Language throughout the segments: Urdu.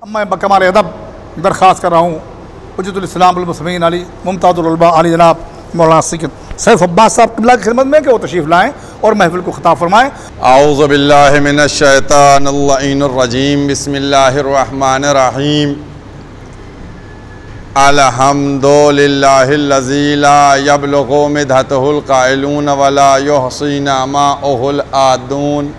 میں بکمال ادب درخواست کر رہا ہوں حجت الاسلام المسلمین علی ممتاز العلماء علی جناب مولانا سید سیف عباس صاحب قبلہ کی خدمت میں کہ وہ تشریف لائیں اور محفل کو خطاب فرمائیں۔ اعوذ باللہ من الشیطان اللعین الرجیم، بسم اللہ الرحمن الرحیم۔ الحمد للہ الذی لا یبلغ مدحتہ القائلون ولا یحصی نعماءہ العادون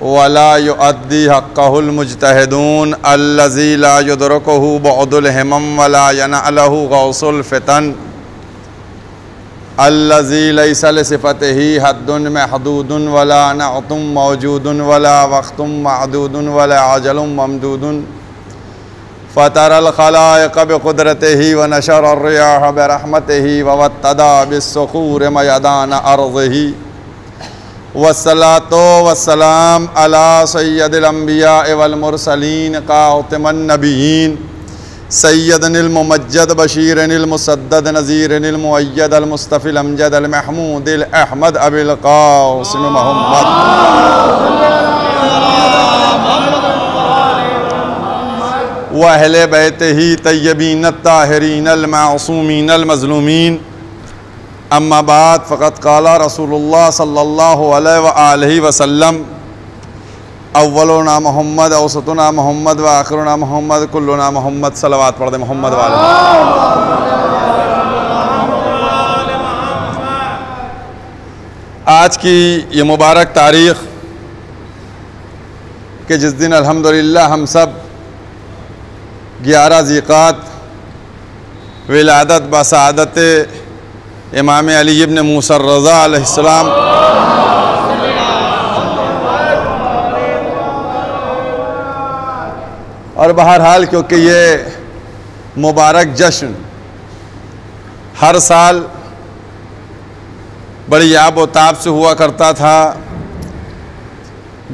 ولا يؤدي حقه المجتهدون الذي لا يدركه بعد الهمم ولا يناله غوص الفتن الذي ليس لصفته حد محدود ولا نعت موجود ولا وقت معدود ولا عجل ممدود فترى الخلائق بقدرته ونشر الرياح برحمته ووتدى بالصخور ميدان أرضه والصلاة والسلام على سید الانبیاء والمرسلین خاتم النبیین سیدنا الممجد بشیر المسدد نذیر المؤید المصطفی الامجد المحمود الاحمد ابی القاسم محمد واہل بیتہ طیبین الطاہرین المعصومین المظلومین۔ اما بعد فقد قال رسول اللہ صلی اللہ علیہ وآلہ وسلم اولنا محمد اوسطنا محمد وآخرنا محمد کلنا محمد۔ صلوات پڑھ دیں محمد والے۔ آج کی یہ مبارک تاریخ کہ جس دن الحمدللہ ہم سب 11 ذیقات ولادت بسعادت امام علی ابن موسیٰ الرضا علیہ السلام اور بہرحال کیونکہ یہ مبارک جشن ہر سال بڑی آب و تاب سے ہوا کرتا تھا،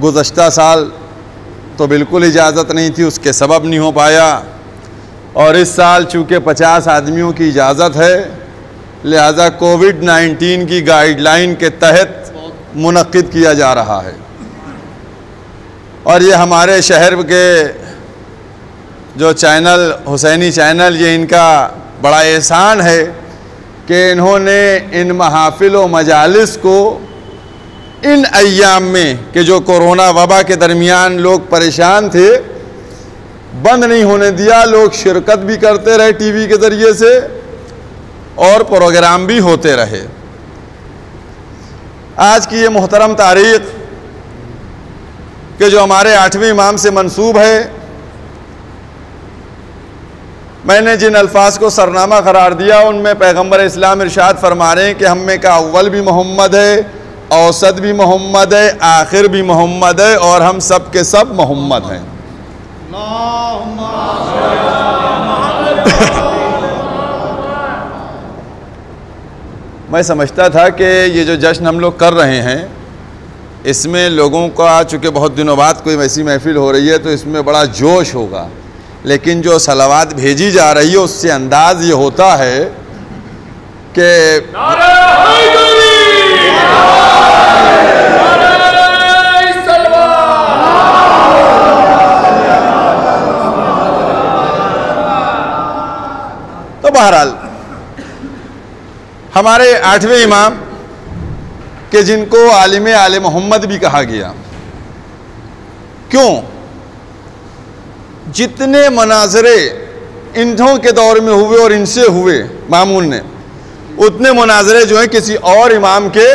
گزشتہ سال تو بالکل اجازت نہیں تھی، اس کے سبب نہیں ہو پایا، اور اس سال چونکہ 50 آدمیوں کی اجازت ہے لہذا کووڈ-19 کی گائیڈ لائن کے تحت منعقد کیا جا رہا ہے۔ اور یہ ہمارے شہر کے جو چینل حسینی چینل، یہ ان کا بڑا احسان ہے کہ انہوں نے ان محافل و مجالس کو ان ایام میں کہ جو کورونا وبا کے درمیان لوگ پریشان تھے بند نہیں ہونے دیا، لوگ شرکت بھی کرتے رہے ٹی وی کے ذریعے سے اور پروگرام بھی ہوتے رہے۔ آج کی یہ محترم تاریخ کہ جو ہمارے 8ویں امام سے منسوب ہے، میں نے جن الفاظ کو سرنامہ قرار دیا ان میں پیغمبر اسلام ارشاد فرما رہے ہیں کہ ہم میں کا اول بھی محمد ہے، اوسط بھی محمد ہے، آخر بھی محمد ہے، اور ہم سب کے سب محمد ہیں۔ میں سمجھتا تھا کہ یہ جو جشن ہم لوگ کر رہے ہیں اس میں لوگوں کا چونکہ بہت دنوں بعد کوئی ویسی محفل ہو رہی ہے تو اس میں بڑا جوش ہوگا، لیکن جو صلوات بھیجی جا رہی ہے اس سے انداز یہ ہوتا ہے کہ تو بہرحال ہمارے 8ویں امام کہ جن کو عالم آل محمد بھی کہا گیا، کیوں؟ جتنے مناظرے انہوں کے دور میں ہوئے اور ان سے ہوئے مامون نے، اتنے مناظرے جو ہیں کسی اور امام کے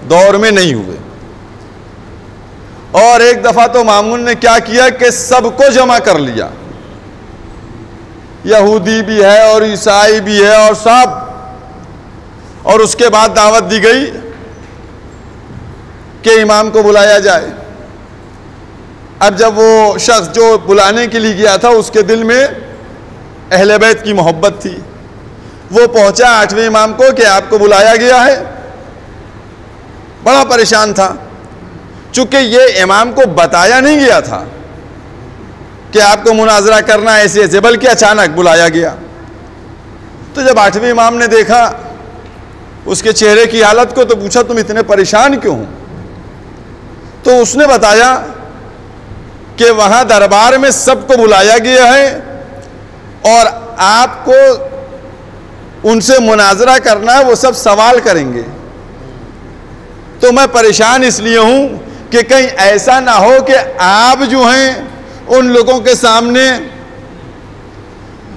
دور میں نہیں ہوئے۔ اور ایک دفعہ تو مامون نے کیا کیا کہ سب کو جمع کر لیا، یہودی بھی ہے اور عیسائی بھی ہے اور سب، اور اس کے بعد دعوت دی گئی کہ امام کو بلایا جائے۔ اب جب وہ شخص جو بلانے کے لیے گیا تھا اس کے دل میں اہل بیت کی محبت تھی، وہ پہنچا 8ویں امام کو کہ آپ کو بلایا گیا ہے، بڑا پریشان تھا چونکہ یہ امام کو بتایا نہیں گیا تھا کہ آپ کو مناظرہ کرنا ایسے ایسے، بلکہ اچانک بلایا گیا۔ تو جب 8ویں امام نے دیکھا اس کے چہرے کی حالت کو تو پوچھا تم اتنے پریشان کیوں ہو؟ تو اس نے بتایا کہ وہاں دربار میں سب کو بلایا گیا ہے اور آپ کو ان سے مناظرہ کرنا ہے، وہ سب سوال کریں گے. تو میں پریشان اس لیے ہوں کہ کہیں ایسا نہ ہو کہ آپ جو ہیں ان لوگوں کے سامنے.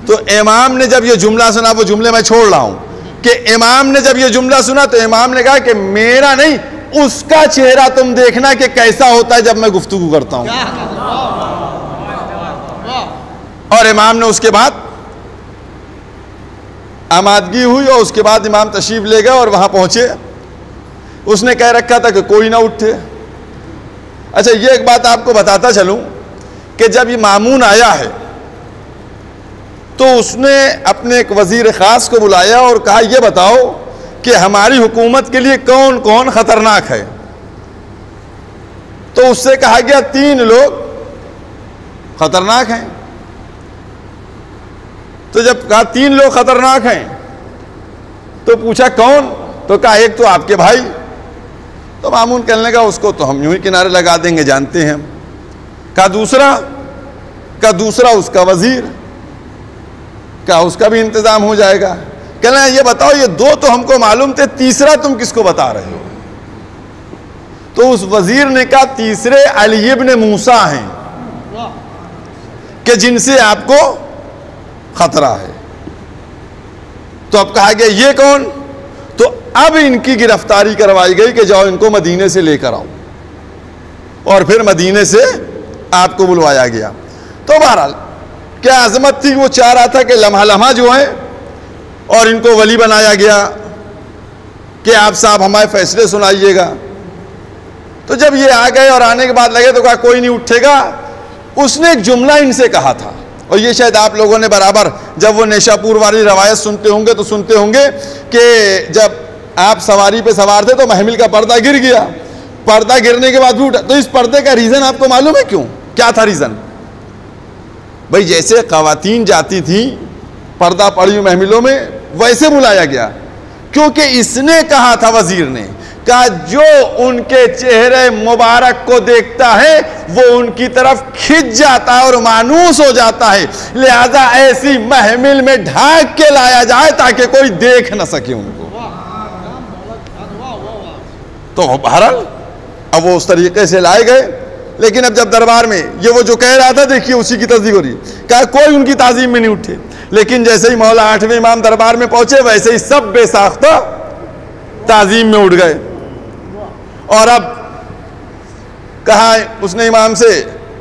تو امام نے جب یہ جملہ سنا، وہ جملے میں چھوڑ رہا ہوں کہ امام نے جب یہ جملہ سنا تو امام نے کہا کہ میرا نہیں، اس کا چہرہ تم دیکھنا کہ کیسا ہوتا ہے جب میں گفتگو کرتا ہوں. اور امام نے اس کے بعد آمادگی ہوئی اور اس کے بعد امام تشریف لے گئے اور وہاں پہنچے. اس نے کہہ رکھا تھا کہ کوئی نہ اٹھے. اچھا یہ ایک بات آپ کو بتاتا چلوں کہ جب یہ مامون آیا ہے تو اس نے اپنے ایک وزیر خاص کو بلایا اور کہا یہ بتاؤ کہ ہماری حکومت کے لیے کون کون خطرناک ہے. تو اس سے کہا گیا 3 لوگ خطرناک ہیں. تو جب کہا 3 لوگ خطرناک ہیں تو پوچھا کون؟ تو کہا ایک تو آپ کے بھائی. تو مامون کہنے لگا اس کو تو ہم یوں ہی کنارے لگا دیں گے، جانتے ہیں ہم. کہا دوسرا اس کا وزیر. کہا اس کا بھی انتظام ہو جائے گا. کہنے لگا یہ بتاؤ یہ 2 تو ہم کو معلوم تھے، تیسرا تم کس کو بتا رہے ہو؟ تو اس وزیر نے کہا تیسرے علی ابن موسیٰ ہیں کہ جن سے آپ کو خطرہ ہے. تو اب کہا گیا یہ کون؟ تو اب ان کی گرفتاری کروائی گئی کہ جاؤ ان کو مدینے سے لے کر آؤ. اور پھر مدینے سے آپ کو بلوایا گیا. تو بہرحال کیا عظمت تھی، وہ چاہ رہا تھا کہ لمحہ لمحہ جو ہے اور ان کو ولی بنایا گیا کہ آپ صاحب ہمارے فیصلے سنائیے گا. تو جب یہ آ گئے اور آنے کے بعد لگے تو کہا کوئی نہیں اٹھے گا. اس نے ایک جملہ ان سے کہا تھا اور یہ شاید آپ لوگوں نے برابر جب وہ نیشا پور والی روایت سنتے ہوں گے تو سنتے ہوں گے کہ جب آپ سواری پہ سوار تھے تو محمل کا پردہ گر گیا. پردہ گرنے کے بعد بھی اٹھا. تو اس پردے کا ریزن آپ کو معلوم ہے کیوں؟ کیا تھا ریزن؟ بھئی جیسے خواتین جاتی تھیں پردہ پڑی محملوں میں ویسے بلایا گیا، کیونکہ اس نے کہا تھا وزیر نے کہا جو ان کے چہرے مبارک کو دیکھتا ہے وہ ان کی طرف کھنچ جاتا ہے اور مانوس ہو جاتا ہے، لہذا ایسی محمل میں ڈھانک کے لایا جائے تاکہ کوئی دیکھ نہ سکے ان کو. تو بہرحال اب وہ اس طریقے سے لائے گئے. لیکن اب جب دربار میں یہ وہ جو کہہ رہا تھا دیکھیے اسی کی تصدیق ہو رہی ہے. کہا کوئی ان کی تعظیم میں نہیں اٹھے. لیکن جیسے ہی مولا 8ویں امام دربار میں پہنچے ویسے ہی سب بے ساختہ تعظیم میں اٹھ گئے. اور اب کہا اس نے امام سے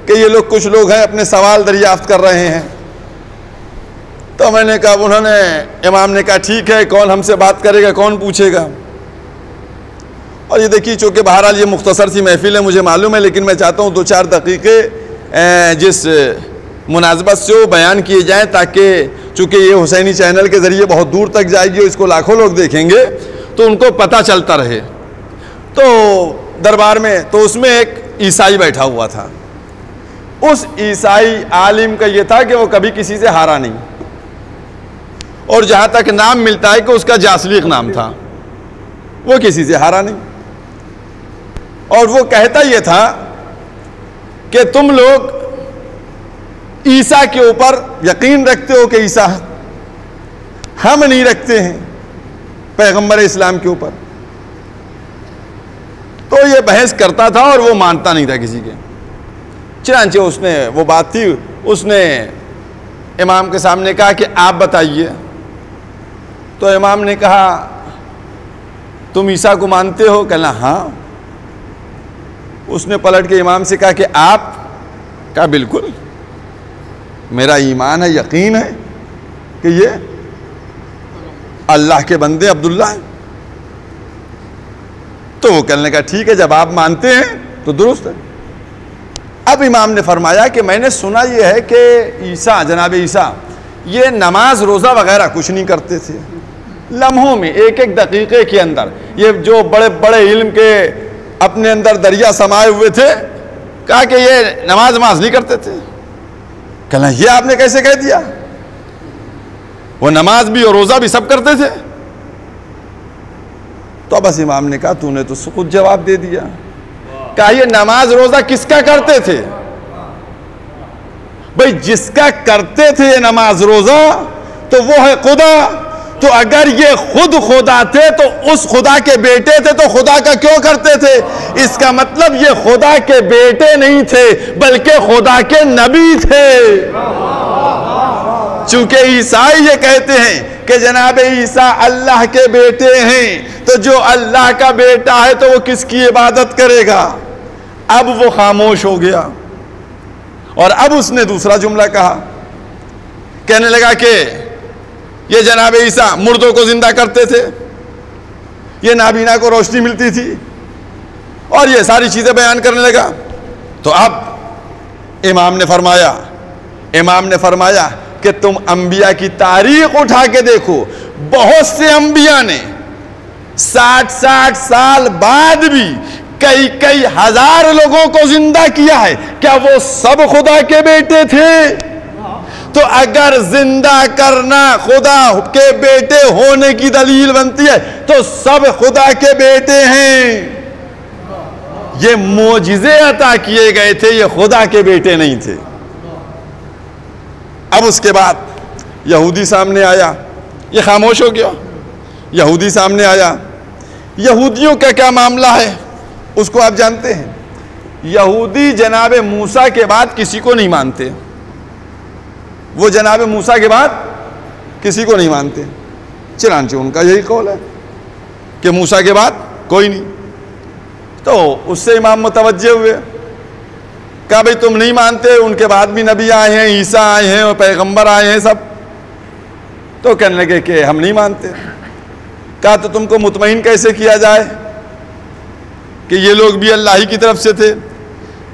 کہ یہ لوگ کچھ لوگ ہیں اپنے سوال دریافت کر رہے ہیں. تو میں نے کہا انہوں نے امام نے کہا ٹھیک ہے کون ہم سے بات کرے گا، کون پوچھے گا. اور یہ دیکھیے چونکہ بہرحال یہ مختصر سی محفل ہے مجھے معلوم ہے، لیکن میں چاہتا ہوں 2-4 دقیقے جس مناسبت سے وہ بیان کیے جائیں تاکہ چونکہ یہ حسینی چینل کے ذریعے بہت دور تک جائے گی اور اس کو لاکھوں لوگ دیکھیں گے تو ان کو پتہ چلتا رہے. تو دربار میں تو اس میں ایک عیسائی بیٹھا ہوا تھا. اس عیسائی عالم کا یہ تھا کہ وہ کبھی کسی سے ہارا نہیں، اور جہاں تک نام ملتا ہے کہ اس کا جاسلیق نام تھا، وہ کسی سے ہارا نہیں. اور وہ کہتا یہ تھا کہ تم لوگ عیسیٰ کے اوپر یقین رکھتے ہو کہ عیسیٰ، ہم نہیں رکھتے ہیں پیغمبر اسلام کے اوپر. تو یہ بحث کرتا تھا اور وہ مانتا نہیں تھا کسی کے. چنانچہ اس نے وہ بات تھی اس نے امام کے سامنے کہا کہ آپ بتائیے. تو امام نے کہا تم عیسیٰ کو مانتے ہو؟ کہنا ہاں. اس نے پلٹ کے امام سے کہا کہ آپ؟ کہا بالکل میرا ایمان ہے، یقین ہے کہ یہ اللہ کے بندے عبداللہ ہیں. تو وہ کہنے کا ٹھیک ہے جب آپ مانتے ہیں تو درست ہے. اب امام نے فرمایا کہ میں نے سنا یہ ہے کہ عیسیٰ جناب عیسیٰ یہ نماز روزہ وغیرہ کچھ نہیں کرتے تھے. لمحوں میں ایک دقیقے کے اندر یہ جو بڑے بڑے علم کے اپنے اندر دریا سمائے ہوئے تھے کہا کہ یہ نماز نہیں کرتے تھے. کہنا یہ آپ نے کیسے کہہ دیا؟ وہ نماز بھی اور روزہ بھی سب کرتے تھے. تو بس امام نے کہا تو نے تو خود جواب دے دیا. کہا یہ نماز روزہ کس کا کرتے تھے؟ بھئی جس کا کرتے تھے یہ نماز روزہ تو وہ ہے خدا، تو اگر یہ خود خدا تھے تو اس خدا کے بیٹے تھے تو خدا کا کیوں کرتے تھے؟ اس کا مطلب یہ خدا کے بیٹے نہیں تھے بلکہ خدا کے نبی تھے۔ چونکہ عیسائی یہ کہتے ہیں کہ جناب عیسیٰ اللہ کے بیٹے ہیں، تو جو اللہ کا بیٹا ہے تو وہ کس کی عبادت کرے گا؟ اب وہ خاموش ہو گیا، اور اب اس نے دوسرا جملہ کہا، کہنے لگا کہ یہ جناب عیسیٰ مردوں کو زندہ کرتے تھے، یہ نابینا کو روشنی ملتی تھی، اور یہ ساری چیزیں بیان کرنے لگا۔ تو اب امام نے فرمایا کہ تم انبیاء کی تاریخ اٹھا کے دیکھو، بہت سے انبیاء نے 60 سال بعد بھی کئی ہزار لوگوں کو زندہ کیا ہے، کیا وہ سب خدا کے بیٹے تھے؟ تو اگر زندہ کرنا خدا کے بیٹے ہونے کی دلیل بنتی ہے تو سب خدا کے بیٹے ہیں۔ یہ معجزے عطا کیے گئے تھے، یہ خدا کے بیٹے نہیں تھے۔ اب اس کے بعد یہودی سامنے آیا، یہ خاموش ہو گیا۔ یہودی سامنے آیا، یہودیوں کا کیا معاملہ ہے اس کو آپ جانتے ہیں۔ یہودی جناب موسیٰ کے بعد کسی کو نہیں مانتے، وہ جناب موسیٰ کے بعد کسی کو نہیں مانتے، چنانچہ ان کا یہی قول ہے کہ موسیٰ کے بعد کوئی نہیں۔ تو اس سے امام متوجہ ہوئے، کہا بھئی تم نہیں مانتے، ان کے بعد بھی نبی آئے ہیں، عیسیٰ آئے ہیں اور پیغمبر آئے ہیں سب، تو کہنے لگے کہ ہم نہیں مانتے۔ کہا تو تم کو مطمئن کیسے کیا جائے کہ یہ لوگ بھی اللہ ہی کی طرف سے تھے؟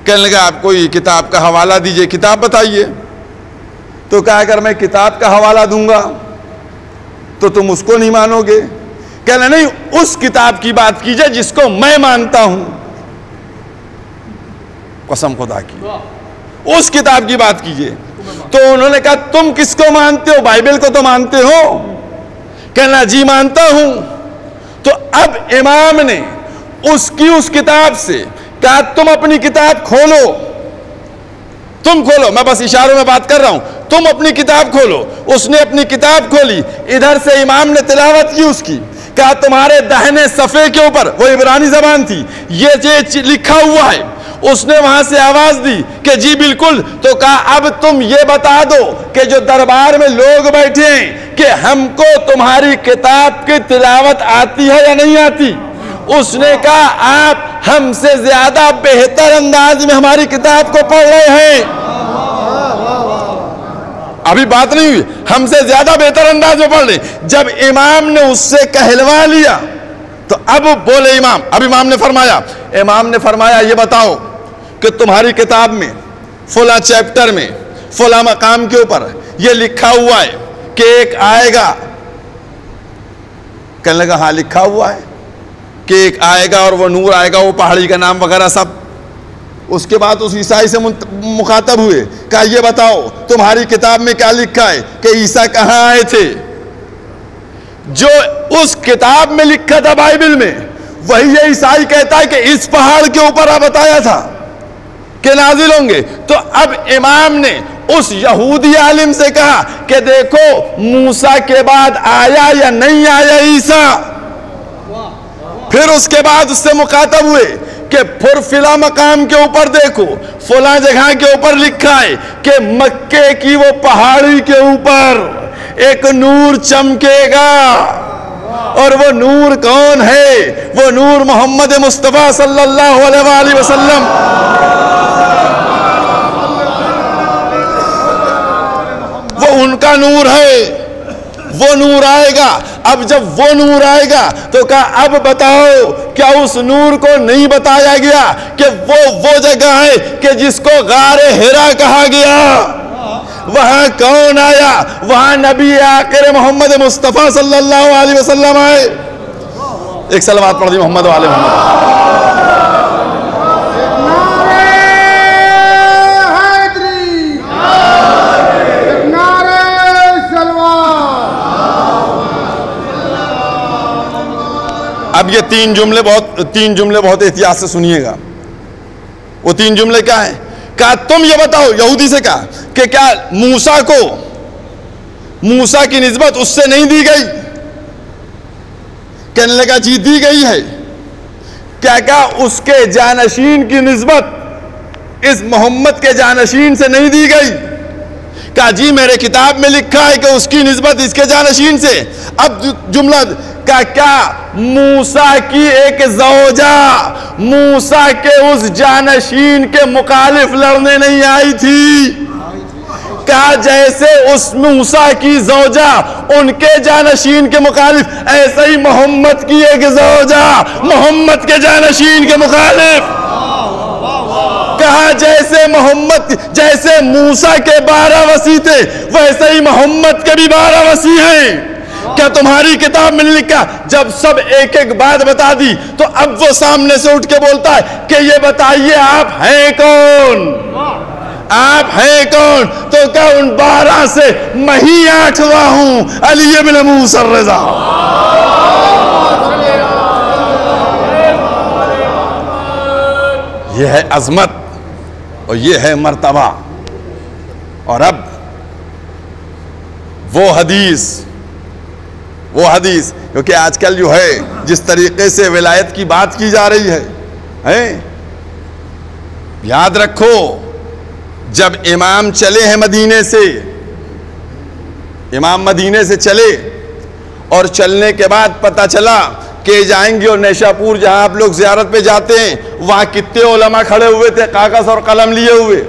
کہنے لگا آپ کوئی کتاب کا حوالہ دیجئے، کتاب بتائیے۔ تو کہا اگر میں کتاب کا حوالہ دوں گا تو تم اس کو نہیں مانو گے۔ کہنا نہیں، اس کتاب کی بات کیجئے جس کو میں مانتا ہوں، قسم خدا کی اس کتاب کی بات کیجئے۔ تو انہوں نے کہا تم کس کو مانتے ہو؟ بائبل کو تو مانتے ہو؟ کہنا جی مانتا ہوں۔ تو اب امام نے اس کتاب سے کہا تم اپنی کتاب کھولو، تم کھولو، میں بس اشاروں میں بات کر رہا ہوں، تم اپنی کتاب کھولو۔ اس نے اپنی کتاب کھولی، ادھر سے امام نے تلاوت کی اس کی، کہا تمہارے داہنے صفحے کے اوپر، وہ عبرانی زبان تھی، یہ لکھا ہوا ہے۔ اس نے وہاں سے آواز دی کہ جی بالکل۔ تو کہا اب تم یہ بتا دو کہ جو دربار میں لوگ بیٹھے ہیں کہ ہم کو تمہاری کتاب کی تلاوت آتی ہے یا نہیں آتی؟ اس نے کہا آپ ہم سے زیادہ بہتر انداز میں ہماری کتاب کو پڑھ رہے ہیں۔ ابھی بات نہیں ہوئی، ہم سے زیادہ بہتر انداز میں پڑھ رہے۔ جب امام نے اس سے کہلوا لیا تو اب بولے امام۔ اب امام نے فرمایا یہ بتاؤ کہ تمہاری کتاب میں فلاں چیپٹر میں فلاں مقام کے اوپر یہ لکھا ہوا ہے کہ ایک آئے گا۔ کہنے لگا ہاں لکھا ہوا ہے کہ ایک آئے گا اور وہ نور آئے گا، وہ پہاڑی کا نام وغیرہ سب۔ اس کے بعد اس عیسائی سے مخاطب ہوئے، کہا یہ بتاؤ تمہاری کتاب میں کیا لکھا ہے کہ عیسیٰ کہاں آئے تھے؟ جو اس کتاب میں لکھا تھا بائبل میں، وہی یہ عیسائی کہتا ہے کہ اس پہاڑ کے اوپر بتایا تھا کہ نازل ہوں گے۔ تو اب امام نے اس یہودی عالم سے کہا کہ دیکھو موسیٰ کے بعد آیا یا نہیں آیا عیسیٰ؟ پھر اس کے بعد اس سے مخاطب ہوئے کہ پھر فلاں مقام کے اوپر دیکھو، فلاں جگہ کے اوپر لکھا ہے کہ مکے کی وہ پہاڑی کے اوپر ایک نور چمکے گا، اور وہ نور کون ہے؟ وہ نور محمد مصطفیٰ صلی اللہ علیہ وآلہ وسلم۔ وہ ان کا نور ہے، وہ نور آئے گا۔ اب جب وہ نور آئے گا تو کہا اب بتاؤ کیا اس نور کو نہیں بتایا گیا کہ وہ جگہ ہے کہ جس کو غار حرا کہا گیا؟ وہاں کون آیا؟ وہاں نبی آخر محمد مصطفیٰ صلی اللہ علیہ وسلم آئے۔ ایک صلوات پڑھ دی محمد والے محمد۔ اب یہ تین جملے بہت احتیاط سے سنیے گا۔ وہ تین جملے کیا ہیں؟ کہا تم یہ بتاؤ، یہودی سے کہا کہ کیا موسیٰ کو موسیٰ کی نسبت اس سے نہیں دی گئی؟ کہنے لگا جی دی گئی ہے۔ کیا اس کے جانشین کی نسبت اس محمد کے جانشین سے نہیں دی گئی؟ کہا جی میرے کتاب میں لکھا ہے کہ اس کی نسبت اس کے جانشین سے۔ اب جملہ کیا موسیٰ کی ایک زوجہ موسیٰ کے اس جانشین کے مخالف لڑنے نہیں آئی تھی؟ کہا جیسے اس موسیٰ کی زوجہ ان کے جانشین کے مخالف، ایسے ہی محمد کی ایک زوجہ محمد کے جانشین کے مخالف۔ کہا جیسے موسیٰ کے 12 وصی تھے ویسے ہی محمد کے بھی 12 وصی ہیں۔ کیا تمہاری کتاب میں نہیں لکھا؟ جب سب ایک ایک بات بتا دی تو اب وہ سامنے سے اٹھ کے بولتا ہے کہ یہ بتائیے آپ ہیں کون؟ آپ ہیں کون؟ تو کیا ان 12 سے میں ہی 8واں ہوں، علی ابن موسیٰ الرضا۔ یہ ہے عظمت اور یہ ہے مرتبہ۔ اور اب وہ حدیث کیونکہ آج کل جو ہے جس طریقے سے ولایت کی بات کی جا رہی ہے، یاد رکھو جب امام چلے ہیں مدینے سے، امام مدینے سے چلے اور چلنے کے بعد پتہ چلا کہ جائیں گے، اور نیشا پور جہاں آپ لوگ زیارت پہ جاتے ہیں وہاں کتنے علماء کھڑے ہوئے تھے کاغذ اور قلم لیے ہوئے،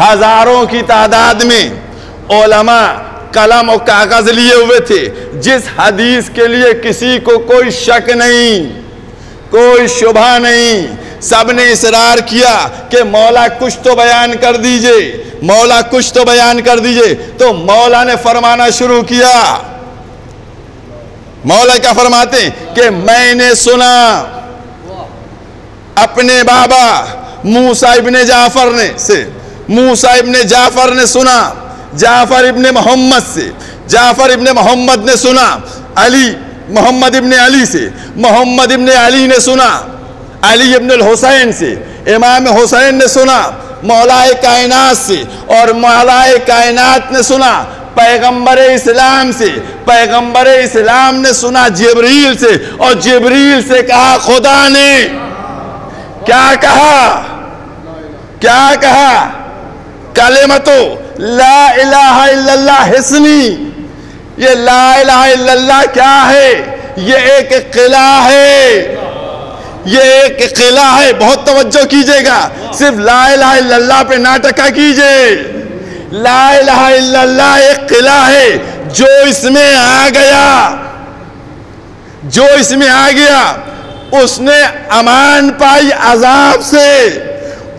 ہزاروں کی تعداد میں علماء قلم اور کاغذ لیے ہوئے تھے۔ جس حدیث کے لیے کسی کو کوئی شک نہیں، کوئی شبہ نہیں، سب نے اصرار کیا کہ مولا کچھ تو بیان کر دیجئے، مولا کچھ تو بیان کر دیجئے۔ تو مولا نے فرمانا شروع کیا۔ مولا کیا فرماتے ہیں کہ میں نے سنا اپنے بابا موسیٰ ابن جعفر نے سنا جعفر ابن محمد سے، جعفر ابن محمد نے سنا محمد ابن علی سے، محمد ابن علی نے سنا علی ابن الحسین سے، امام حسین نے سنا مولا کائنات سے، اور مولا کائنات نے سنا پیغمبر اسلام سے، پیغمبر اسلام نے سنا جبریل سے، اور جبریل سے کہا خدا نے کیا کہا کلمتو لا الہ الا اللہ حسنی۔ یہ لا الہ الا اللہ کیا ہے؟ یہ ایک قلعہ ہے، یہ ایک قلعہ ہے۔ بہت توجہ کیجئے گا، صرف لا الہ الا اللہ پہ نہ ٹکا کیجئے۔ لا الہ الا اللہ ایک قلعہ ہے، جو اس میں آ گیا اس نے امان پائی عذاب سے،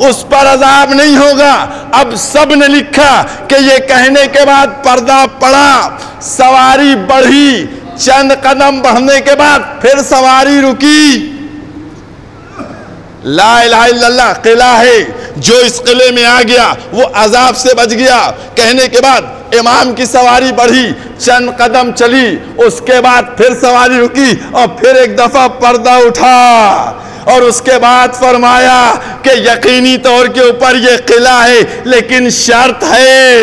اس پر عذاب نہیں ہوگا۔ اب سب نے لکھا کہ یہ کہنے کے بعد پردہ پڑا، سواری بڑھی، چند قدم بڑھنے کے بعد پھر سواری رکی۔ لا الہ الا اللہ قلعہ ہے، جو اس قلعے میں آ گیا وہ عذاب سے بچ گیا۔ کہنے کے بعد امام کی سواری بڑھی، چند قدم چلی، اس کے بعد پھر سواری رکی، اور پھر ایک دفعہ پردہ اٹھا، اور اس کے بعد فرمایا کہ یقینی طور کے اوپر یہ قلعہ ہے، لیکن شرط ہے،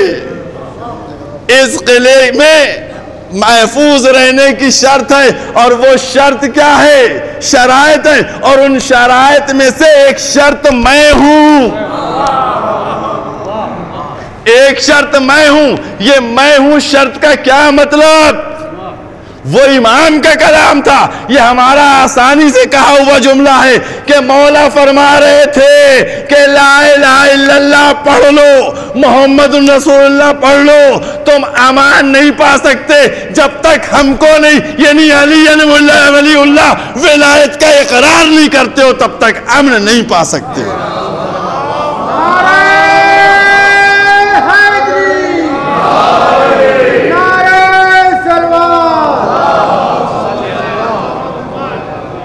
اس قلعے میں محفوظ رہنے کی شرط ہے، اور وہ شرط کیا ہے؟ شرائط ہے، اور ان شرائط میں سے ایک شرط میں ہوں، ایک شرط میں ہوں۔ یہ میں ہوں شرط کا کیا مطلب؟ وہ امام کا کلام تھا، یہ ہمارا آسانی سے کہا ہوا جملہ ہے کہ مولا فرما رہے تھے کہ لا الہ الا اللہ پڑھ لو، محمد رسول اللہ پڑھ لو، تم امان نہیں پا سکتے جب تک ہم کو نہیں، یعنی ولی اللہ ولایت کا اقرار نہیں کرتے ہو، تب تک امن نہیں پا سکتے۔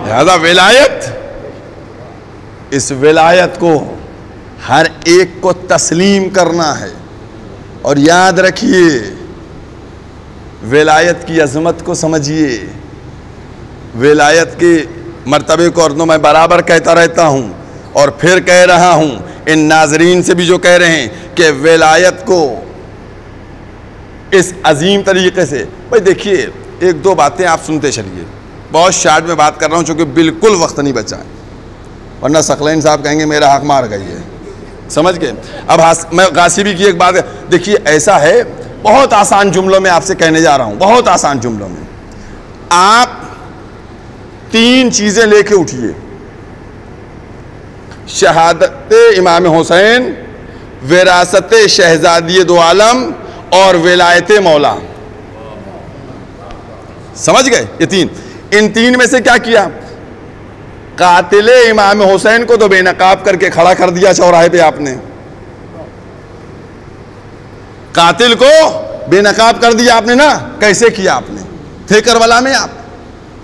لہذا ولایت، اس ولایت کو ہر ایک کو تسلیم کرنا ہے، اور یاد رکھیے ولایت کی عظمت کو سمجھیے، ولایت کے مرتبے کو، اور میں برابر کہتا رہتا ہوں اور پھر کہہ رہا ہوں ان ناظرین سے بھی جو کہہ رہے ہیں کہ ولایت ولایت کو اس عظیم طریقے سے. بھائی دیکھیے ایک دو باتیں آپ سنتے چلیے, بہت شارٹ میں بات کر رہا ہوں چونکہ بالکل وقت نہیں بچا ہے, ورنہ ثقلین صاحب کہیں گے میرا حق مار گئی ہے, سمجھ گئے. اب میں غاصبی کی ایک بات ہے, دیکھیے ایسا ہے, بہت آسان جملوں میں آپ سے کہنے جا رہا ہوں, بہت آسان جملوں میں. آپ 3 چیزیں لے کے اٹھیے, شہادت امام حسین, وراثت شہزادی دو عالم اور ولایت مولا. سمجھ گئے یہ 3. ان 3 میں سے کیا کیا؟ قاتل امام حسین کو تو بے نقاب کر کے کھڑا کر دیا چوراہے پہ آپ نے, قاتل کو بے نقاب کر دیا آپ نے نا. کیسے کیا آپ نے؟ تھے کربلا میں آپ,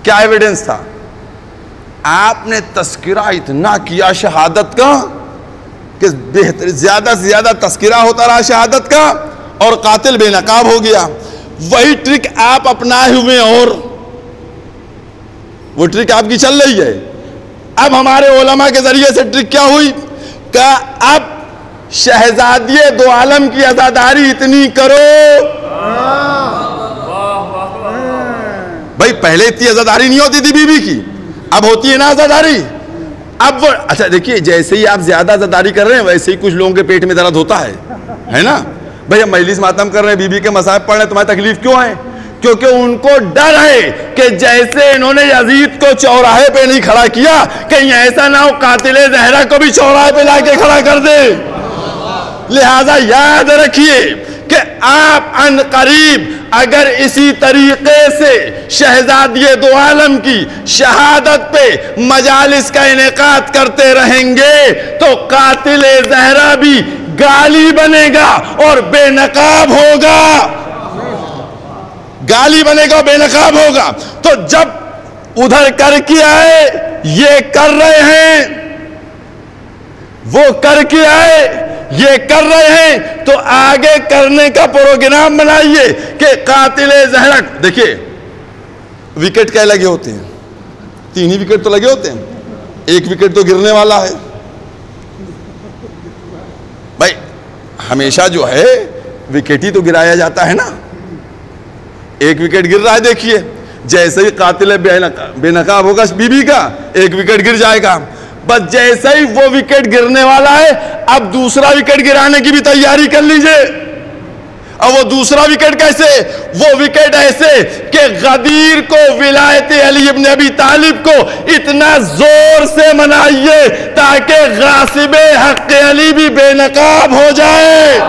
کیا ایویڈنس تھا؟ آپ نے تذکرہ اتنا کیا شہادت کا کہ زیادہ سے زیادہ تذکرہ ہوتا رہا شہادت کا, اور قاتل بے نقاب ہو گیا. وہی ٹرک آپ اپنائے ہوئے, اور وہ ٹرک آپ کی چل رہی ہے. اب ہمارے علماء کے ذریعے سے ٹرک کیا ہوئی کہ اب شہزادی دو عالم کی عزاداری اتنی کرو. بھائی پہلے اتنی عزاداری نہیں ہوتی تھی بی بی کی, اب ہوتی ہے نا عزاداری. اب وہ اچھا دیکھیے جیسے ہی آپ زیادہ عزاداری کر رہے ہیں ویسے ہی کچھ لوگوں کے پیٹ میں درد ہوتا ہے نا. بھئی ہم مجلس ماتم کر رہے ہیں, بی بی کے مصائب پڑھ رہے ہیں, تمہیں تکلیف کیوں ہے؟ کیونکہ ان کو ڈر ہے کہ جیسے انہوں نے یزید کو چوراہے پہ نہیں کھڑا کیا, کہیں ایسا نہ ہو قاتل زہرا کو بھی چوراہے پہ لا کے کھڑا کر دے. لہذا یاد رکھیے کہ آپ ان قریب اگر اسی طریقے سے شہزادی دو عالم کی شہادت پہ مجالس کا انعقاد کرتے رہیں گے تو قاتل زہرا بھی گالی بنے گا اور بے نقاب ہوگا. گالی بنے گا, بے نقاب ہوگا. تو جب ادھر کر کے آئے, یہ کر رہے ہیں, وہ کر کے آئے, یہ کر رہے ہیں, تو آگے کرنے کا پروگرام بنائیے کہ قاتل زہرا. دیکھیے وکٹ کیا لگے ہوتے ہیں؟ 3 ہی وکٹ تو لگے ہوتے ہیں, 1 وکٹ تو گرنے والا ہے. بھائی ہمیشہ جو ہے وکٹ ہی تو گرایا جاتا ہے نا, 1 وکٹ گر رہا ہے. دیکھیے جیسے ہی قاتل بے نقاب ہوگا بی بی کا, 1 وکٹ گر جائے گا. بس جیسے ہی وہ وکٹ گرنے والا ہے, اب دوسرا وکٹ گرانے کی بھی تیاری کر لیجئے. اب وہ دوسرا وکٹ کیسے؟ وہ وکٹ ایسے کہ غدیر کو, ولایت علی ابن ابی طالب کو اتنا زور سے منائیے تاکہ غاصب حق علی بھی بے نقاب ہو جائے,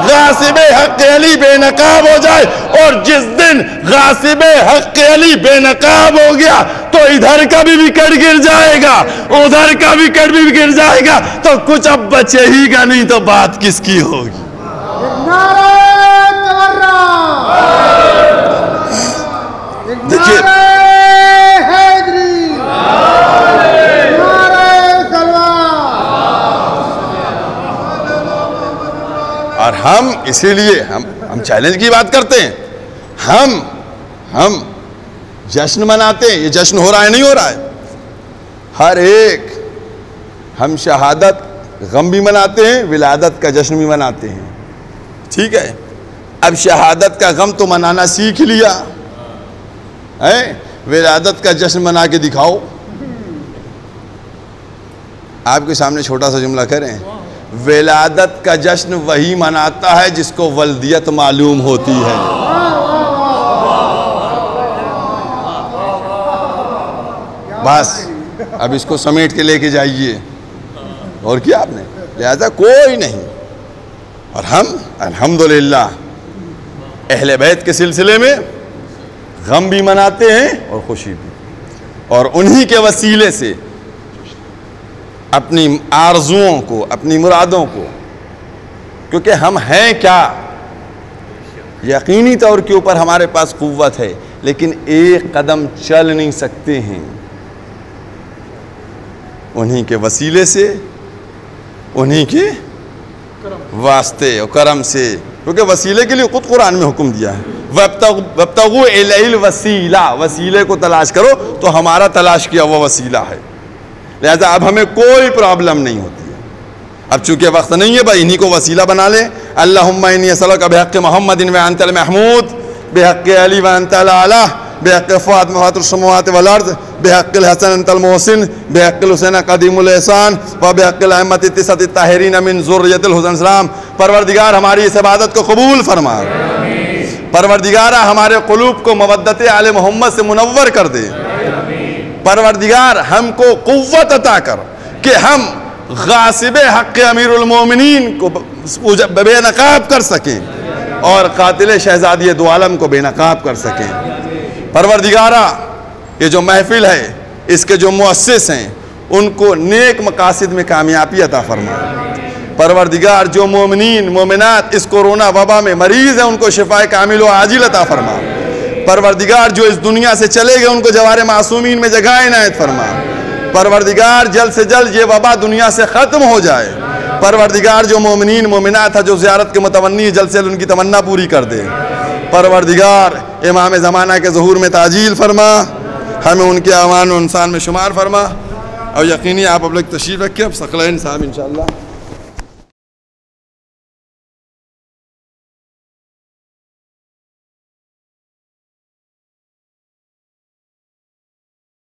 غاصب حق علی بے نقاب ہو جائے. اور جس دن غاصب حق علی بے نقاب ہو گیا تو ادھر کا بھی وکٹ گر جائے گا, ادھر کا وکٹ بھی گر جائے گا, تو کچھ اب بچے ہی گا نہیں, تو بات کس کی ہوگی؟ دیکھیے اور ہم اسی لیے ہم چیلنج کی بات کرتے ہیں. ہم جشن مناتے ہیں, یہ جشن ہو رہا ہے نہیں ہو رہا ہے, ہر ایک ہم شہادت غم بھی مناتے ہیں, ولادت کا جشن بھی مناتے ہیں. ٹھیک ہے, اب شہادت کا غم تو منانا سیکھ لیا ہے, ولادت کا جشن منا کے دکھاؤ. آپ کے سامنے چھوٹا سا جملہ کہہ رہے ہیں, ولادت کا جشن وہی مناتا ہے جس کو ولدیت معلوم ہوتی ہے. بس اب اس کو سمیٹ کے لے کے جائیے, اور کیا آپ نے, لہذا کوئی نہیں. اور ہم الحمدللہ اہل بیت کے سلسلے میں غم بھی مناتے ہیں اور خوشی بھی, اور انہی کے وسیلے سے اپنی آرزوؤں کو, اپنی مرادوں کو, کیونکہ ہم ہیں کیا, یقینی طور کے اوپر ہمارے پاس قوت ہے, لیکن ایک قدم چل نہیں سکتے ہیں. انہی کے وسیلے سے, انہی کے واسطے اور کرم سے, کیونکہ وسیلے کے لیے خود قرآن میں حکم دیا ہے, وَابْتَغُوا إِلَيْهِ الْوَسِيلَةَ, وسیلے کو تلاش کرو, تو ہمارا تلاش کیا وہ وسیلہ ہے. لہذا اب ہمیں کوئی پرابلم نہیں ہوتی ہے. اب چونکہ وقت نہیں ہے بھائی انہی کو وسیلہ بنا لیں. اللہم انی اسألک بحق محمد وانت المحمود بحق علی وانت الاعلی بحق فاطمہ السماوات والارض بحق الحسن انت المحسن بحق الحسین قدیم الاحسان وبحق الائمۃ التسعۃ الطاہرین من ذریۃ الحسن السلام. پروردگار ہماری اس عبادت کو قبول فرما. پروردگارہ ہمارے قلوب کو مودت آل محمد سے منور کر دے. پروردگار ہم کو قوت عطا کر کہ ہم غاصب حق امیر المومنین کو بے نقاب کر سکیں اور قاتل شہزادی دو عالم کو بے نقاب کر سکیں. پروردگارہ یہ جو محفل ہے اس کے جو مؤسس ہیں ان کو نیک مقاصد میں کامیابی عطا فرما. پروردگار جو مومنین مومنات اس کورونا وبا میں مریض ہیں ان کو شفاء کامل و عاجل عطا فرما. پروردگار جو اس دنیا سے چلے گئے ان کو جوار معصومین میں جگہ عنایت فرما. پروردگار جلد سے جلد یہ وبا دنیا سے ختم ہو جائے. پروردگار جو مومنین مومنات ہیں جو زیارت کے متمنی جلد سے جلد ان کی تمنا پوری کر دے. پروردگار امام زمانہ کے ظہور میں تعجیل فرما. ہمیں ان کے اعوان و انسان میں شمار فرما. اور یقینی آپ اب لوگ تشریف رکھیں. اب ثقلین صاحب انشاءاللہ